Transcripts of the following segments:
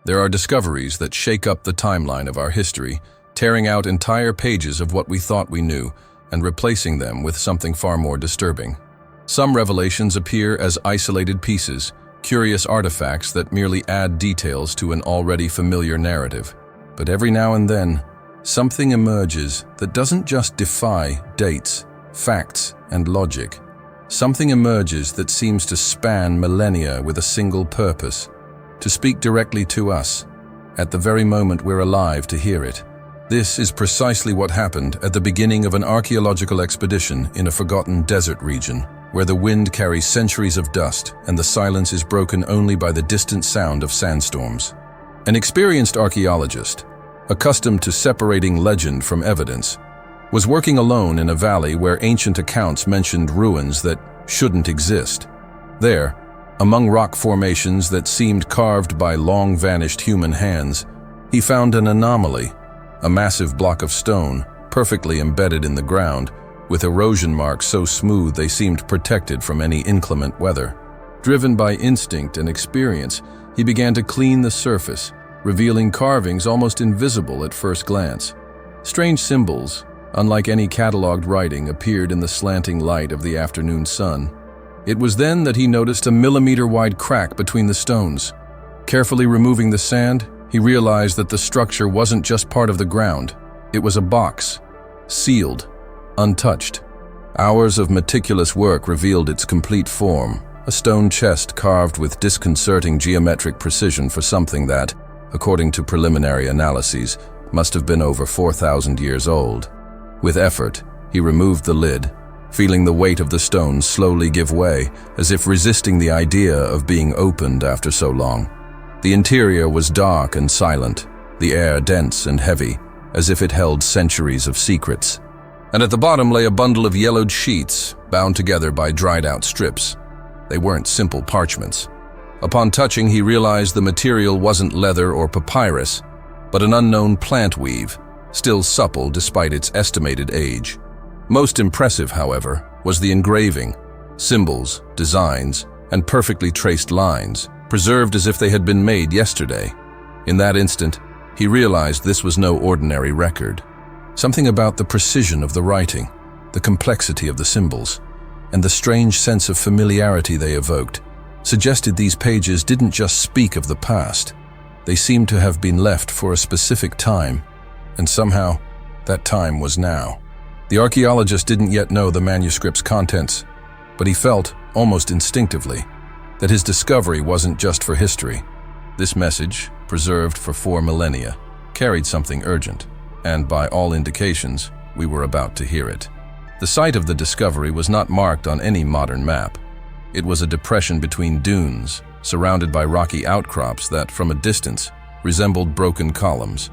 There are discoveries that shake up the timeline of our history, tearing out entire pages of what we thought we knew and replacing them with something far more disturbing. Some revelations appear as isolated pieces, curious artifacts that merely add details to an already familiar narrative. But every now and then, something emerges that doesn't just defy dates, facts, and logic. Something emerges that seems to span millennia with a single purpose: to speak directly to us, at the very moment we're alive to hear it. This is precisely what happened at the beginning of an archaeological expedition in a forgotten desert region, where the wind carries centuries of dust and the silence is broken only by the distant sound of sandstorms. An experienced archaeologist, accustomed to separating legend from evidence, was working alone in a valley where ancient accounts mentioned ruins that shouldn't exist. There, among rock formations that seemed carved by long-vanished human hands, he found an anomaly, a massive block of stone, perfectly embedded in the ground, with erosion marks so smooth they seemed protected from any inclement weather. Driven by instinct and experience, he began to clean the surface, revealing carvings almost invisible at first glance. Strange symbols, unlike any catalogued writing, appeared in the slanting light of the afternoon sun. It was then that he noticed a millimeter-wide crack between the stones. Carefully removing the sand, he realized that the structure wasn't just part of the ground. It was a box, sealed, untouched. Hours of meticulous work revealed its complete form, a stone chest carved with disconcerting geometric precision for something that, according to preliminary analyses, must have been over 4,000 years old. With effort, he removed the lid, feeling the weight of the stone slowly give way, as if resisting the idea of being opened after so long. The interior was dark and silent, the air dense and heavy, as if it held centuries of secrets. And at the bottom lay a bundle of yellowed sheets, bound together by dried-out strips. They weren't simple parchments. Upon touching, he realized the material wasn't leather or papyrus, but an unknown plant weave, still supple despite its estimated age. Most impressive, however, was the engraving: symbols, designs, and perfectly traced lines, preserved as if they had been made yesterday. In that instant, he realized this was no ordinary record. Something about the precision of the writing, the complexity of the symbols, and the strange sense of familiarity they evoked suggested these pages didn't just speak of the past. They seemed to have been left for a specific time, and somehow, that time was now. The archaeologist didn't yet know the manuscript's contents, but he felt, almost instinctively, that his discovery wasn't just for history. This message, preserved for 4 millennia, carried something urgent, and by all indications, we were about to hear it. The site of the discovery was not marked on any modern map. It was a depression between dunes, surrounded by rocky outcrops that, from a distance, resembled broken columns.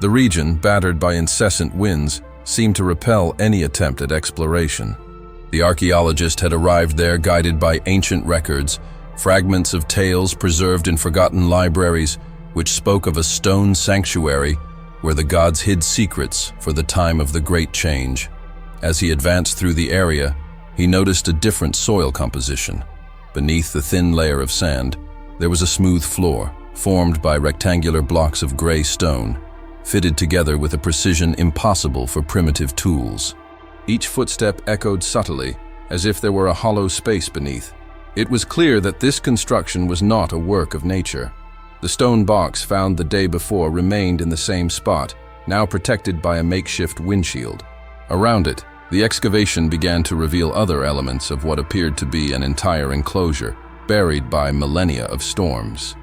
The region, battered by incessant winds, seemed to repel any attempt at exploration. The archaeologist had arrived there guided by ancient records, fragments of tales preserved in forgotten libraries, which spoke of a stone sanctuary where the gods hid secrets for the time of the Great Change. As he advanced through the area, he noticed a different soil composition. Beneath the thin layer of sand, there was a smooth floor, formed by rectangular blocks of gray stone, fitted together with a precision impossible for primitive tools. Each footstep echoed subtly, as if there were a hollow space beneath. It was clear that this construction was not a work of nature. The stone box found the day before remained in the same spot, now protected by a makeshift windshield. Around it, the excavation began to reveal other elements of what appeared to be an entire enclosure, buried by millennia of storms.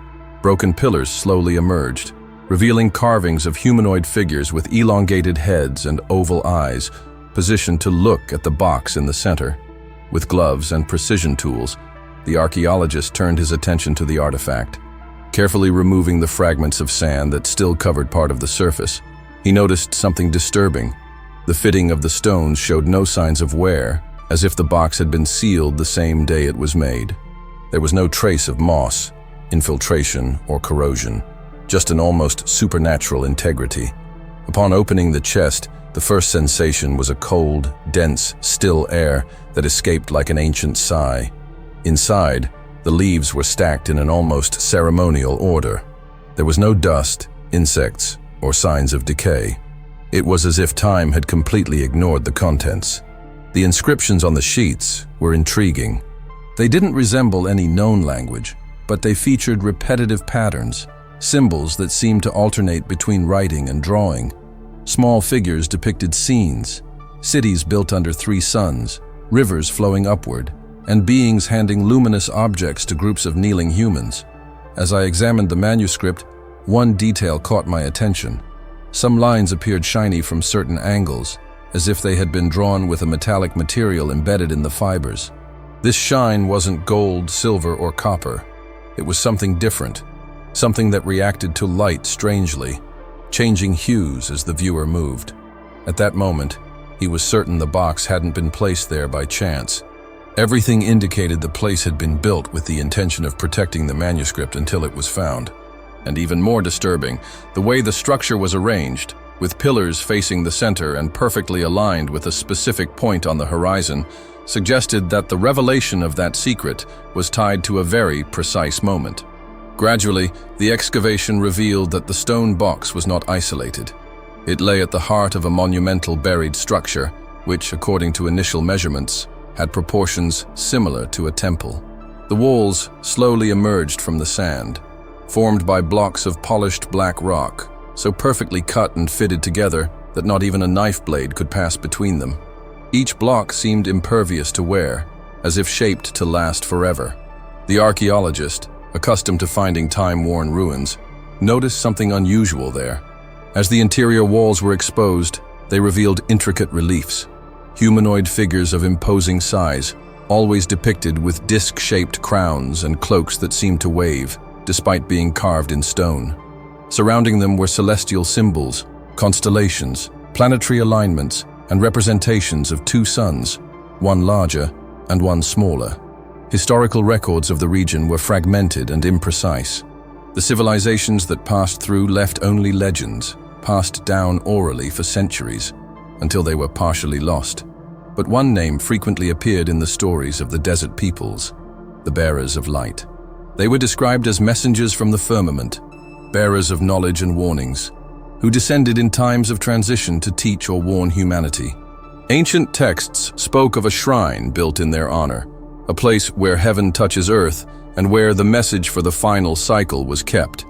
Broken pillars slowly emerged, revealing carvings of humanoid figures with elongated heads and oval eyes, positioned to look at the box in the center. With gloves and precision tools, the archaeologist turned his attention to the artifact. Carefully removing the fragments of sand that still covered part of the surface, he noticed something disturbing. The fitting of the stones showed no signs of wear, as if the box had been sealed the same day it was made. There was no trace of moss, infiltration, or corrosion, just an almost supernatural integrity. Upon opening the chest, the first sensation was a cold, dense, still air that escaped like an ancient sigh. Inside, the leaves were stacked in an almost ceremonial order. There was no dust, insects, or signs of decay. It was as if time had completely ignored the contents. The inscriptions on the sheets were intriguing. They didn't resemble any known language, but they featured repetitive patterns, symbols that seemed to alternate between writing and drawing. Small figures depicted scenes, cities built under three suns, rivers flowing upward, and beings handing luminous objects to groups of kneeling humans. As I examined the manuscript, one detail caught my attention. Some lines appeared shiny from certain angles, as if they had been drawn with a metallic material embedded in the fibers. This shine wasn't gold, silver, or copper. It was something different, something that reacted to light strangely, changing hues as the viewer moved. At that moment, he was certain the box hadn't been placed there by chance. Everything indicated the place had been built with the intention of protecting the manuscript until it was found. And even more disturbing, the way the structure was arranged, with pillars facing the center and perfectly aligned with a specific point on the horizon, suggested that the revelation of that secret was tied to a very precise moment. Gradually, the excavation revealed that the stone box was not isolated. It lay at the heart of a monumental buried structure, which, according to initial measurements, had proportions similar to a temple. The walls slowly emerged from the sand, formed by blocks of polished black rock, so perfectly cut and fitted together that not even a knife blade could pass between them. Each block seemed impervious to wear, as if shaped to last forever. The archaeologist, accustomed to finding time-worn ruins, noticed something unusual there. As the interior walls were exposed, they revealed intricate reliefs, humanoid figures of imposing size, always depicted with disc-shaped crowns and cloaks that seemed to wave, despite being carved in stone. Surrounding them were celestial symbols, constellations, planetary alignments, and representations of two suns, one larger and one smaller. Historical records of the region were fragmented and imprecise. The civilizations that passed through left only legends, passed down orally for centuries, until they were partially lost. But one name frequently appeared in the stories of the desert peoples, the bearers of light. They were described as messengers from the firmament, bearers of knowledge and warnings, who descended in times of transition to teach or warn humanity. Ancient texts spoke of a shrine built in their honor, a place where heaven touches earth and where the message for the final cycle was kept.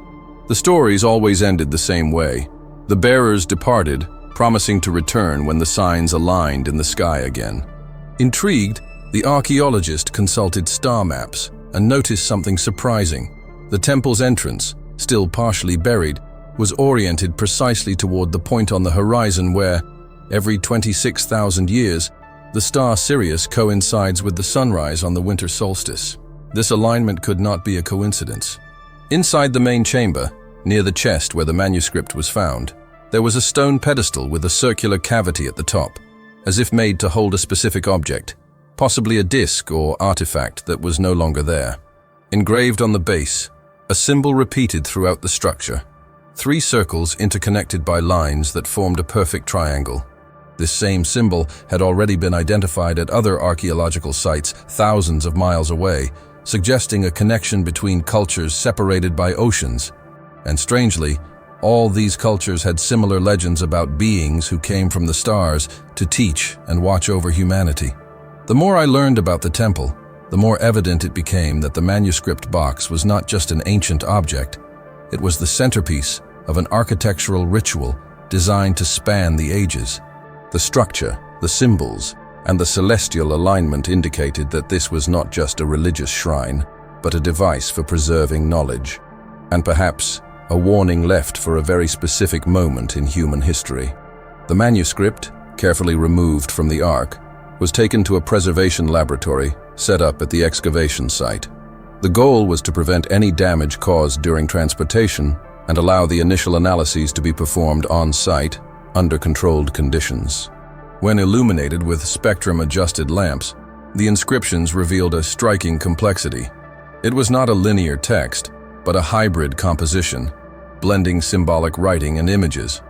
The stories always ended the same way. The bearers departed, promising to return when the signs aligned in the sky again. Intrigued, the archaeologist consulted star maps and noticed something surprising. The temple's entrance, still partially buried, was oriented precisely toward the point on the horizon where, every 26,000 years, the star Sirius coincides with the sunrise on the winter solstice. This alignment could not be a coincidence. Inside the main chamber, near the chest where the manuscript was found, there was a stone pedestal with a circular cavity at the top, as if made to hold a specific object, possibly a disc or artifact that was no longer there. Engraved on the base, a symbol repeated throughout the structure, 3 circles interconnected by lines that formed a perfect triangle. This same symbol had already been identified at other archaeological sites thousands of miles away, suggesting a connection between cultures separated by oceans. And strangely, all these cultures had similar legends about beings who came from the stars to teach and watch over humanity. The more I learned about the temple, the more evident it became that the manuscript box was not just an ancient object. It was the centerpiece of an architectural ritual designed to span the ages. The structure, the symbols, and the celestial alignment indicated that this was not just a religious shrine, but a device for preserving knowledge, and perhaps a warning left for a very specific moment in human history. The manuscript, carefully removed from the ark, was taken to a preservation laboratory set up at the excavation site. The goal was to prevent any damage caused during transportation and allow the initial analyses to be performed on-site under controlled conditions. When illuminated with spectrum-adjusted lamps, the inscriptions revealed a striking complexity. It was not a linear text, but a hybrid composition, blending symbolic writing and images.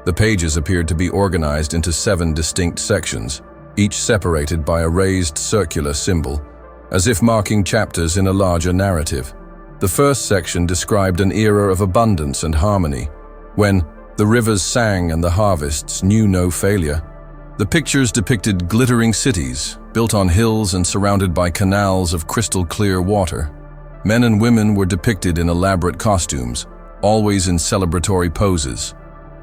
The pages appeared to be organized into 7 distinct sections, each separated by a raised circular symbol, as if marking chapters in a larger narrative. The first section described an era of abundance and harmony, when the rivers sang and the harvests knew no failure. The pictures depicted glittering cities, built on hills and surrounded by canals of crystal-clear water. Men and women were depicted in elaborate costumes, always in celebratory poses.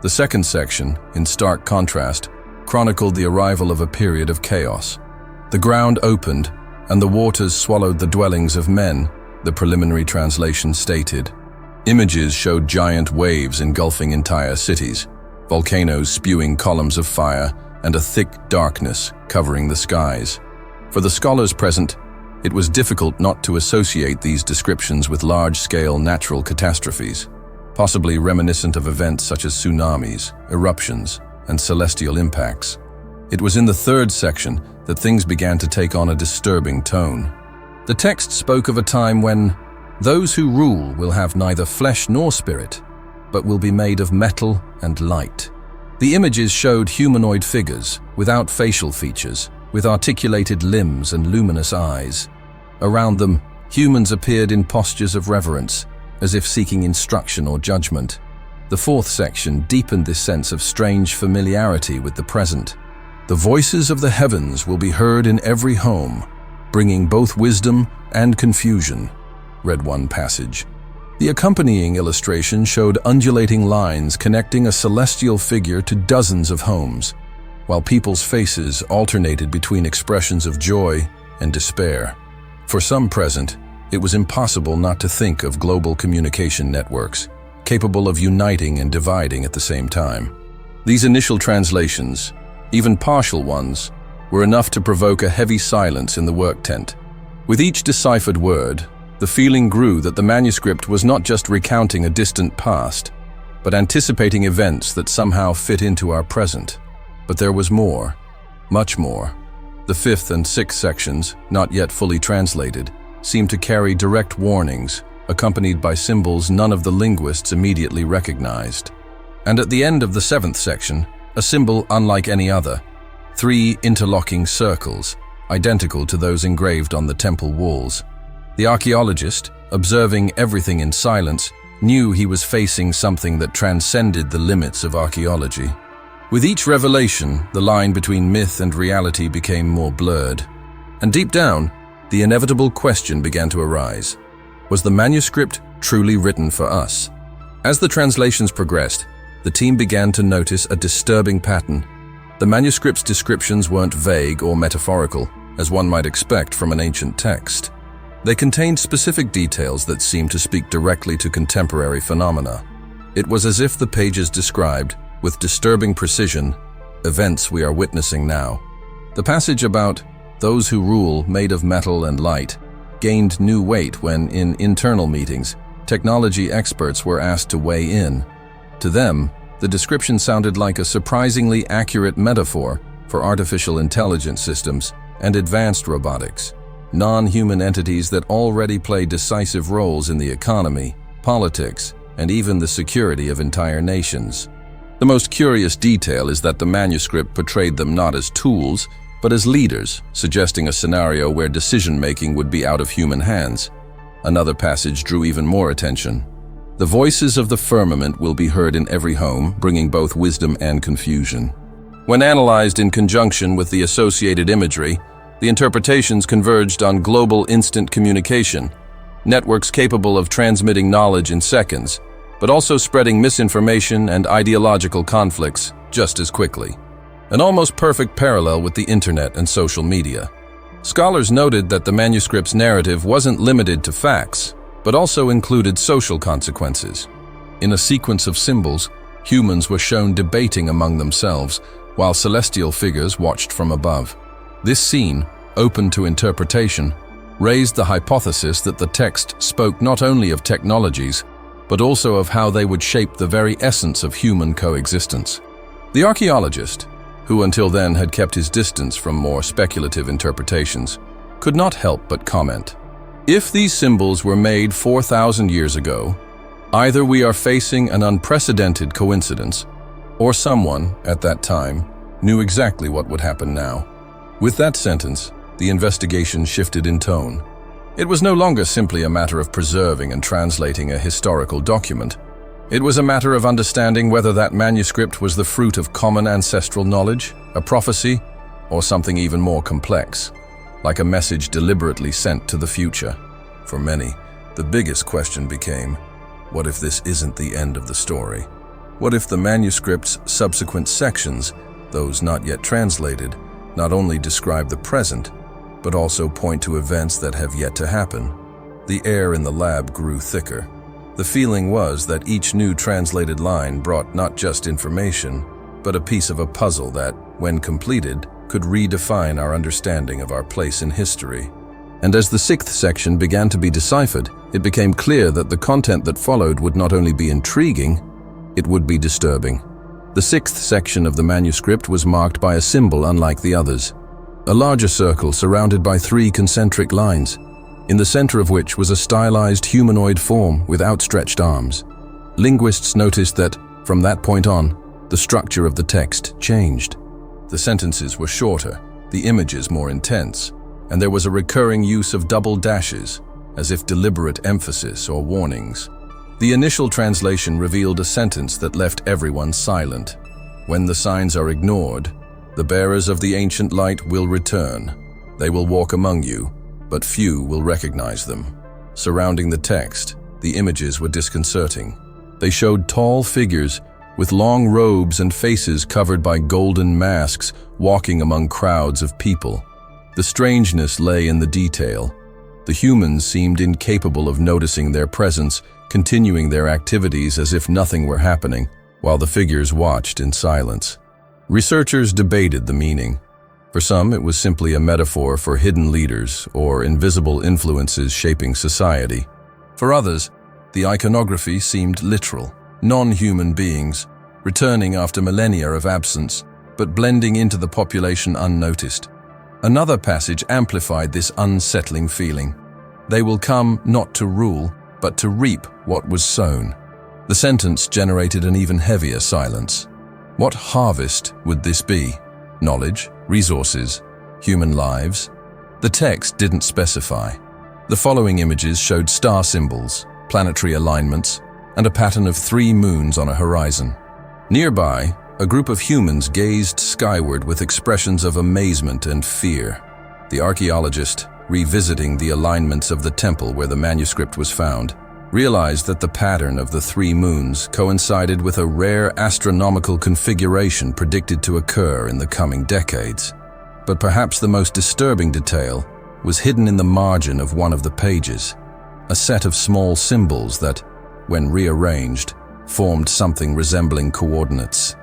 The second section, in stark contrast, chronicled the arrival of a period of chaos. The ground opened, and the waters swallowed the dwellings of men, the preliminary translation stated. Images showed giant waves engulfing entire cities, volcanoes spewing columns of fire, and a thick darkness covering the skies. For the scholars present, it was difficult not to associate these descriptions with large-scale natural catastrophes, possibly reminiscent of events such as tsunamis, eruptions, and celestial impacts. It was in the third section that things began to take on a disturbing tone. The text spoke of a time when those who rule will have neither flesh nor spirit, but will be made of metal and light. The images showed humanoid figures, without facial features, with articulated limbs and luminous eyes. Around them, humans appeared in postures of reverence, as if seeking instruction or judgment. The fourth section deepened this sense of strange familiarity with the present. The voices of the heavens will be heard in every home, bringing both wisdom and confusion, read one passage. The accompanying illustration showed undulating lines connecting a celestial figure to dozens of homes, while people's faces alternated between expressions of joy and despair. For some present, it was impossible not to think of global communication networks, capable of uniting and dividing at the same time. These initial translations, even partial ones, were enough to provoke a heavy silence in the work tent. With each deciphered word, the feeling grew that the manuscript was not just recounting a distant past, but anticipating events that somehow fit into our present. But there was more, much more. The fifth and sixth sections, not yet fully translated, seemed to carry direct warnings, accompanied by symbols none of the linguists immediately recognized. And at the end of the seventh section, a symbol unlike any other, 3 interlocking circles, identical to those engraved on the temple walls. The archaeologist, observing everything in silence, knew he was facing something that transcended the limits of archaeology. With each revelation, the line between myth and reality became more blurred. And deep down, the inevitable question began to arise. Was the manuscript truly written for us? As the translations progressed, the team began to notice a disturbing pattern. The manuscript's descriptions weren't vague or metaphorical, as one might expect from an ancient text. They contained specific details that seemed to speak directly to contemporary phenomena. It was as if the pages described, with disturbing precision, events we are witnessing now. The passage about those who rule made of metal and light gained new weight when, in internal meetings, technology experts were asked to weigh in. To them, the description sounded like a surprisingly accurate metaphor for artificial intelligence systems and advanced robotics, non-human entities that already play decisive roles in the economy, politics, and even the security of entire nations. The most curious detail is that the manuscript portrayed them not as tools, but as leaders, suggesting a scenario where decision-making would be out of human hands. Another passage drew even more attention. The voices of the firmament will be heard in every home, bringing both wisdom and confusion. When analyzed in conjunction with the associated imagery, the interpretations converged on global instant communication, networks capable of transmitting knowledge in seconds, but also spreading misinformation and ideological conflicts just as quickly. An almost perfect parallel with the internet and social media. Scholars noted that the manuscript's narrative wasn't limited to facts, but also included social consequences. In a sequence of symbols, humans were shown debating among themselves, while celestial figures watched from above. This scene, open to interpretation, raised the hypothesis that the text spoke not only of technologies, but also of how they would shape the very essence of human coexistence. The archaeologist, who until then had kept his distance from more speculative interpretations, could not help but comment. If these symbols were made 4,000 years ago, either we are facing an unprecedented coincidence, or someone, at that time, knew exactly what would happen now. With that sentence, the investigation shifted in tone. It was no longer simply a matter of preserving and translating a historical document. It was a matter of understanding whether that manuscript was the fruit of common ancestral knowledge, a prophecy, or something even more complex, like a message deliberately sent to the future. For many, the biggest question became, what if this isn't the end of the story? What if the manuscript's subsequent sections, those not yet translated, not only describe the present, but also point to events that have yet to happen? The air in the lab grew thicker. The feeling was that each new translated line brought not just information, but a piece of a puzzle that, when completed, could redefine our understanding of our place in history. And as the sixth section began to be deciphered, it became clear that the content that followed would not only be intriguing, it would be disturbing. The sixth section of the manuscript was marked by a symbol unlike the others. A larger circle surrounded by 3 concentric lines, in the center of which was a stylized humanoid form with outstretched arms. Linguists noticed that, from that point on, the structure of the text changed. The sentences were shorter, the images more intense, and there was a recurring use of double dashes, as if deliberate emphasis or warnings. The initial translation revealed a sentence that left everyone silent. When the signs are ignored, the bearers of the ancient light will return. They will walk among you, but few will recognize them. Surrounding the text, the images were disconcerting. They showed tall figures with long robes and faces covered by golden masks walking among crowds of people. The strangeness lay in the detail. The humans seemed incapable of noticing their presence, continuing their activities as if nothing were happening, while the figures watched in silence. Researchers debated the meaning. For some, it was simply a metaphor for hidden leaders or invisible influences shaping society. For others, the iconography seemed literal, non-human beings, returning after millennia of absence, but blending into the population unnoticed. Another passage amplified this unsettling feeling. They will come not to rule, but to reap what was sown. The sentence generated an even heavier silence. What harvest would this be? Knowledge, resources, human lives? The text didn't specify. The following images showed star symbols, planetary alignments, and a pattern of 3 moons on a horizon. Nearby, a group of humans gazed skyward with expressions of amazement and fear. The archaeologist, revisiting the alignments of the temple where the manuscript was found, realized that the pattern of the 3 moons coincided with a rare astronomical configuration predicted to occur in the coming decades. But perhaps the most disturbing detail was hidden in the margin of one of the pages, a set of small symbols that, when rearranged, formed something resembling coordinates.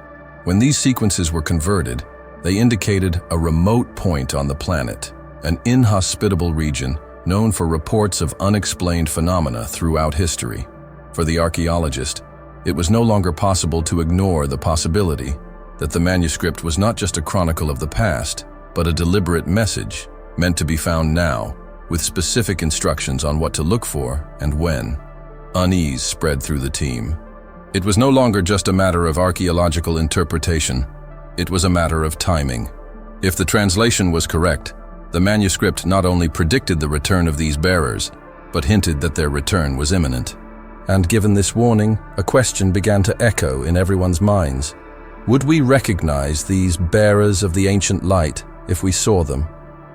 When these sequences were converted, they indicated a remote point on the planet, an inhospitable region known for reports of unexplained phenomena throughout history. For the archaeologist, it was no longer possible to ignore the possibility that the manuscript was not just a chronicle of the past, but a deliberate message meant to be found now, with specific instructions on what to look for and when. Unease spread through the team. It was no longer just a matter of archaeological interpretation. It was a matter of timing. If the translation was correct, the manuscript not only predicted the return of these bearers, but hinted that their return was imminent. And given this warning, a question began to echo in everyone's minds. Would we recognize these bearers of the ancient light if we saw them?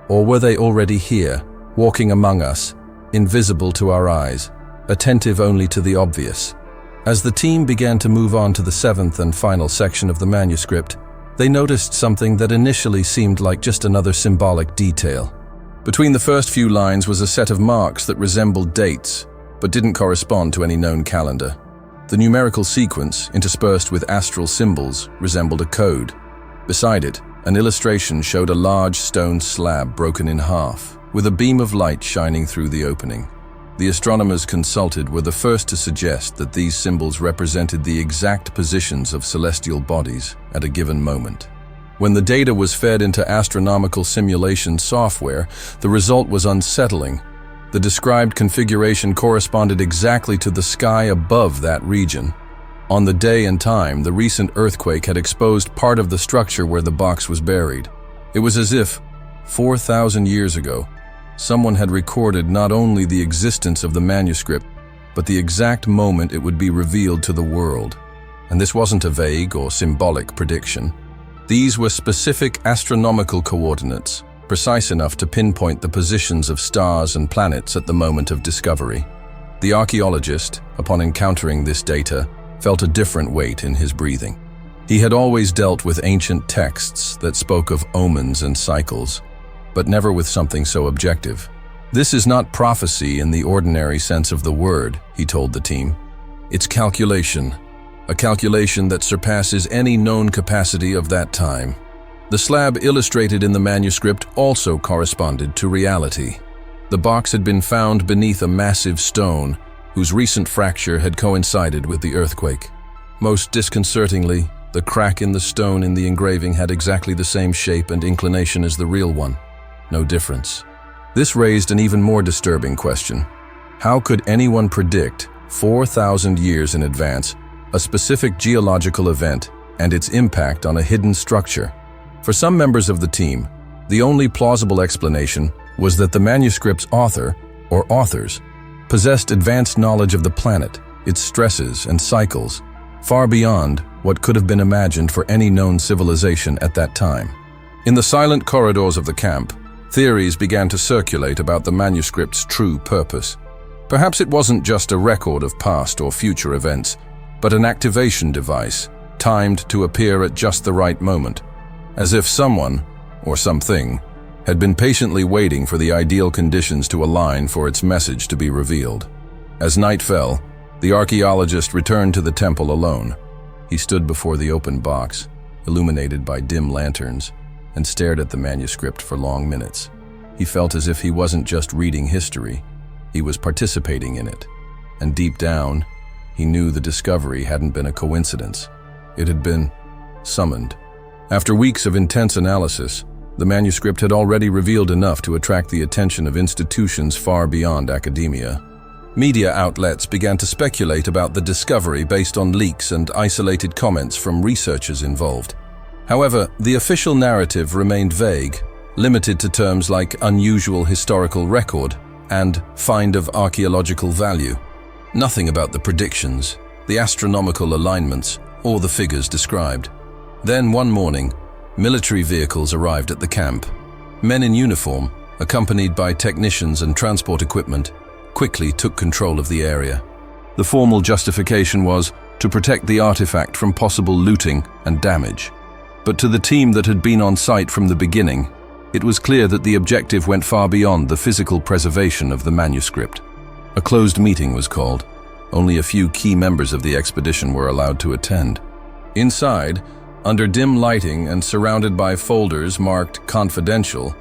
Or were they already here, walking among us, invisible to our eyes, attentive only to the obvious? As the team began to move on to the 7th and final section of the manuscript, they noticed something that initially seemed like just another symbolic detail. Between the first few lines was a set of marks that resembled dates, but didn't correspond to any known calendar. The numerical sequence, interspersed with astral symbols, resembled a code. Beside it, an illustration showed a large stone slab broken in half, with a beam of light shining through the opening. The astronomers consulted were the first to suggest that these symbols represented the exact positions of celestial bodies at a given moment. When the data was fed into astronomical simulation software, the result was unsettling. The described configuration corresponded exactly to the sky above that region. On the day and time, the recent earthquake had exposed part of the structure where the box was buried. It was as if, 4,000 years ago, Someone had recorded not only the existence of the manuscript, but the exact moment it would be revealed to the world. And this wasn't a vague or symbolic prediction. These were specific astronomical coordinates, precise enough to pinpoint the positions of stars and planets at the moment of discovery. The archaeologist, upon encountering this data, felt a different weight in his breathing. He had always dealt with ancient texts that spoke of omens and cycles, but never with something so objective. This is not prophecy in the ordinary sense of the word, he told the team. It's calculation, a calculation that surpasses any known capacity of that time. The slab illustrated in the manuscript also corresponded to reality. The box had been found beneath a massive stone, whose recent fracture had coincided with the earthquake. Most disconcertingly, the crack in the stone in the engraving had exactly the same shape and inclination as the real one. No difference. This raised an even more disturbing question. How could anyone predict, 4,000 years in advance, a specific geological event and its impact on a hidden structure? For some members of the team, the only plausible explanation was that the manuscript's author, or authors, possessed advanced knowledge of the planet, its stresses and cycles, far beyond what could have been imagined for any known civilization at that time. In the silent corridors of the camp, theories began to circulate about the manuscript's true purpose. Perhaps it wasn't just a record of past or future events, but an activation device, timed to appear at just the right moment, as if someone, or something, had been patiently waiting for the ideal conditions to align for its message to be revealed. As night fell, the archaeologist returned to the temple alone. He stood before the open box, illuminated by dim lanterns, and stared at the manuscript for long minutes. He felt as if he wasn't just reading history, he was participating in it. And deep down, he knew the discovery hadn't been a coincidence. It had been summoned. After weeks of intense analysis, the manuscript had already revealed enough to attract the attention of institutions far beyond academia. Media outlets began to speculate about the discovery based on leaks and isolated comments from researchers involved. However, the official narrative remained vague, limited to terms like unusual historical record and find of archaeological value. Nothing about the predictions, the astronomical alignments, or the figures described. Then one morning, military vehicles arrived at the camp. Men in uniform, accompanied by technicians and transport equipment, quickly took control of the area. The formal justification was to protect the artifact from possible looting and damage. But to the team that had been on site from the beginning, it was clear that the objective went far beyond the physical preservation of the manuscript. A closed meeting was called. Only a few key members of the expedition were allowed to attend. Inside, under dim lighting and surrounded by folders marked confidential,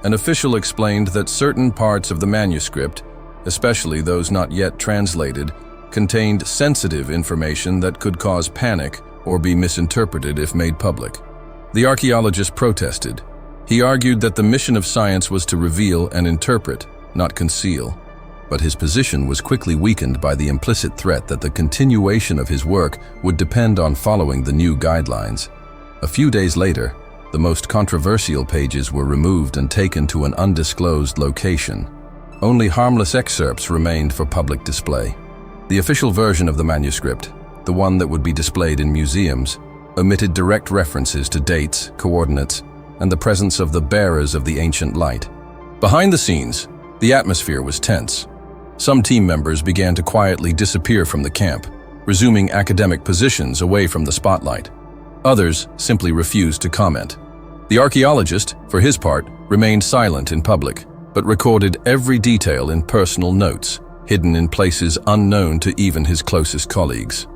an official explained that certain parts of the manuscript, especially those not yet translated, contained sensitive information that could cause panic or be misinterpreted if made public. The archaeologist protested. He argued that the mission of science was to reveal and interpret, not conceal. But his position was quickly weakened by the implicit threat that the continuation of his work would depend on following the new guidelines. A few days later, the most controversial pages were removed and taken to an undisclosed location. Only harmless excerpts remained for public display. The official version of the manuscript, the one that would be displayed in museums, omitted direct references to dates, coordinates, and the presence of the bearers of the ancient light. Behind the scenes, the atmosphere was tense. Some team members began to quietly disappear from the camp, resuming academic positions away from the spotlight. Others simply refused to comment. The archaeologist, for his part, remained silent in public, but recorded every detail in personal notes, hidden in places unknown to even his closest colleagues.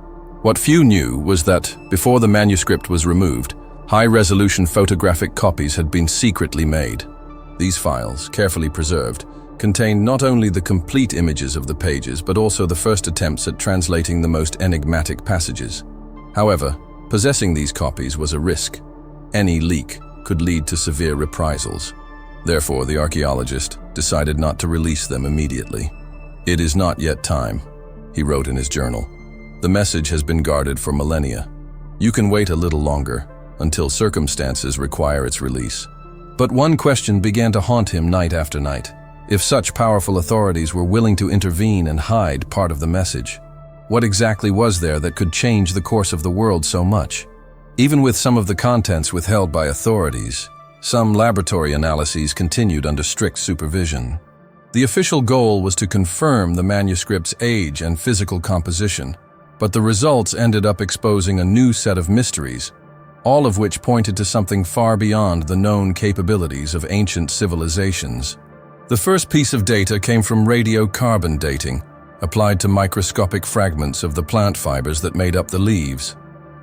What few knew was that, before the manuscript was removed, high-resolution photographic copies had been secretly made. These files, carefully preserved, contained not only the complete images of the pages, but also the first attempts at translating the most enigmatic passages. However, possessing these copies was a risk. Any leak could lead to severe reprisals. Therefore, the archaeologist decided not to release them immediately. "It is not yet time," he wrote in his journal. "The message has been guarded for millennia. You can wait a little longer, until circumstances require its release." But one question began to haunt him night after night. if such powerful authorities were willing to intervene and hide part of the message? What exactly was there that could change the course of the world so much? Even with some of the contents withheld by authorities, some laboratory analyses continued under strict supervision. The official goal was to confirm the manuscript's age and physical composition, but the results ended up exposing a new set of mysteries, all of which pointed to something far beyond the known capabilities of ancient civilizations. The first piece of data came from radiocarbon dating, applied to microscopic fragments of the plant fibers that made up the leaves.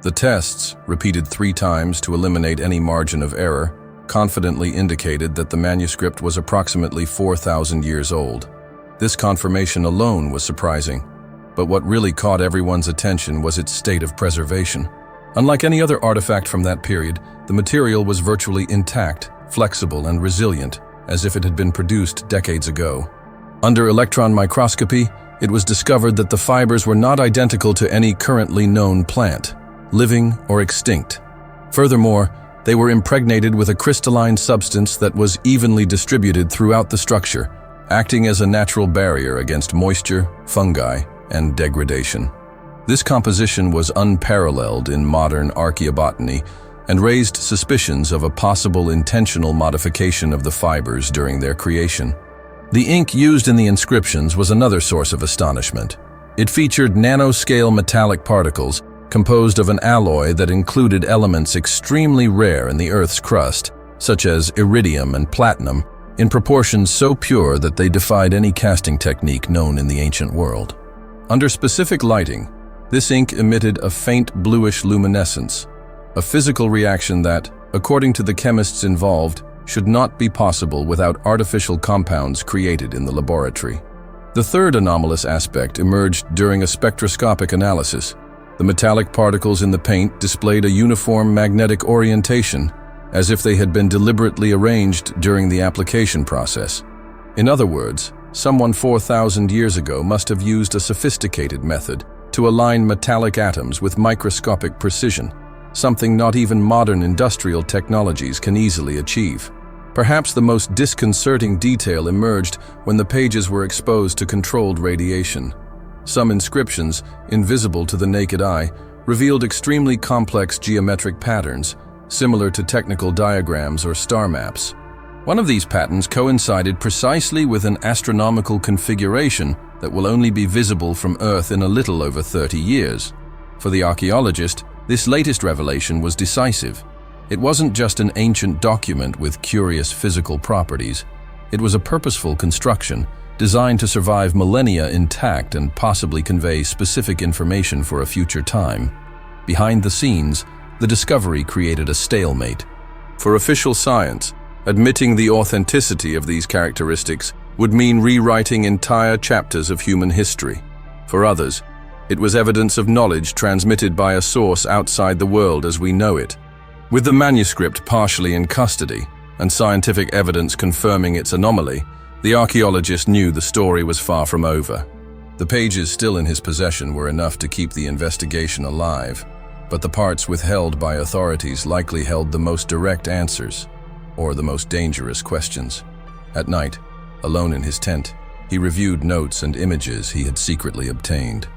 The tests, repeated 3 times to eliminate any margin of error, confidently indicated that the manuscript was approximately 4,000 years old. This confirmation alone was surprising, but what really caught everyone's attention was its state of preservation. Unlike any other artifact from that period, the material was virtually intact, flexible, and resilient, as if it had been produced decades ago. Under electron microscopy, it was discovered that the fibers were not identical to any currently known plant, living or extinct. Furthermore, they were impregnated with a crystalline substance that was evenly distributed throughout the structure, acting as a natural barrier against moisture, fungi, and degradation. This composition was unparalleled in modern archaeobotany and raised suspicions of a possible intentional modification of the fibers during their creation. The ink used in the inscriptions was another source of astonishment. It featured nanoscale metallic particles composed of an alloy that included elements extremely rare in the Earth's crust, such as iridium and platinum, in proportions so pure that they defied any casting technique known in the ancient world. Under specific lighting, this ink emitted a faint bluish luminescence, a physical reaction that, according to the chemists involved, should not be possible without artificial compounds created in the laboratory. The third anomalous aspect emerged during a spectroscopic analysis. The metallic particles in the paint displayed a uniform magnetic orientation, as if they had been deliberately arranged during the application process. In other words, someone 4,000 years ago must have used a sophisticated method to align metallic atoms with microscopic precision, something not even modern industrial technologies can easily achieve. Perhaps the most disconcerting detail emerged when the pages were exposed to controlled radiation. Some inscriptions, invisible to the naked eye, revealed extremely complex geometric patterns, similar to technical diagrams or star maps. One of these patterns coincided precisely with an astronomical configuration that will only be visible from Earth in a little over 30 years. For the archaeologist, this latest revelation was decisive. It wasn't just an ancient document with curious physical properties. It was a purposeful construction, designed to survive millennia intact and possibly convey specific information for a future time. Behind the scenes, the discovery created a stalemate. For official science, admitting the authenticity of these characteristics would mean rewriting entire chapters of human history. For others, it was evidence of knowledge transmitted by a source outside the world as we know it. With the manuscript partially in custody and scientific evidence confirming its anomaly, the archaeologist knew the story was far from over. The pages still in his possession were enough to keep the investigation alive, but the parts withheld by authorities likely held the most direct answers, or the most dangerous questions. At night, alone in his tent, he reviewed notes and images he had secretly obtained.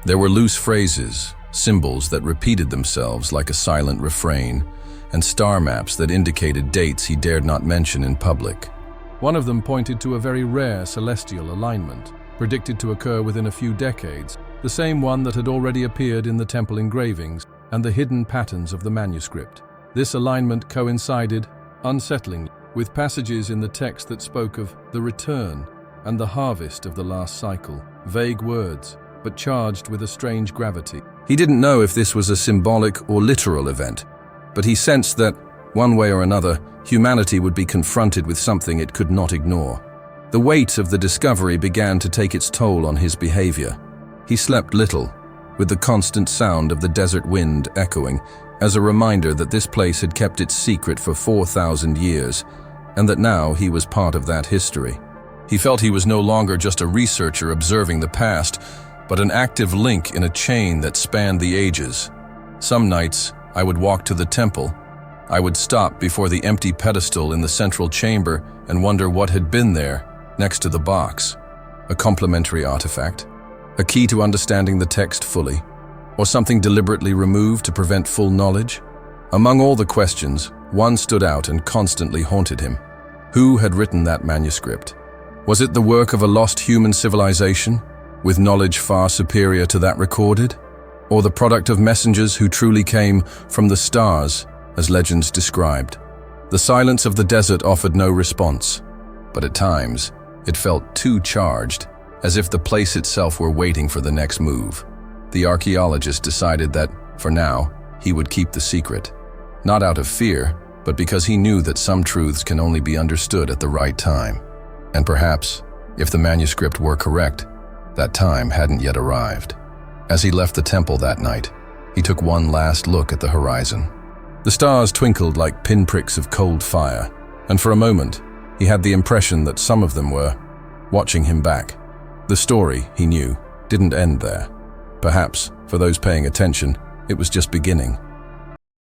There were loose phrases, symbols that repeated themselves like a silent refrain, and star maps that indicated dates he dared not mention in public. One of them pointed to a very rare celestial alignment, predicted to occur within a few decades, the same one that had already appeared in the temple engravings and the hidden patterns of the manuscript. This alignment coincided, unsettlingly, with passages in the text that spoke of the return and the harvest of the last cycle, vague words, but charged with a strange gravity. He didn't know if this was a symbolic or literal event, but he sensed that, one way or another, humanity would be confronted with something it could not ignore. The weight of the discovery began to take its toll on his behavior. He slept little, with the constant sound of the desert wind echoing, as a reminder that this place had kept its secret for 4,000 years, and that now he was part of that history. He felt he was no longer just a researcher observing the past, but an active link in a chain that spanned the ages. Some nights, I would walk to the temple. I would stop before the empty pedestal in the central chamber and wonder what had been there. next to the box, a complementary artifact, a key to understanding the text fully, or something deliberately removed to prevent full knowledge? Among all the questions, one stood out and constantly haunted him. Who had written that manuscript? Was it the work of a lost human civilization, with knowledge far superior to that recorded? Or the product of messengers who truly came from the stars, as legends described? The silence of the desert offered no response, but at times, it felt too charged, as if the place itself were waiting for the next move. The archaeologist decided that, for now, he would keep the secret. Not out of fear, but because he knew that some truths can only be understood at the right time. And perhaps, if the manuscript were correct, that time hadn't yet arrived. As he left the temple that night, he took one last look at the horizon. The stars twinkled like pinpricks of cold fire, and for a moment, he had the impression that some of them were watching him back. The story, he knew, didn't end there. Perhaps, for those paying attention, it was just beginning.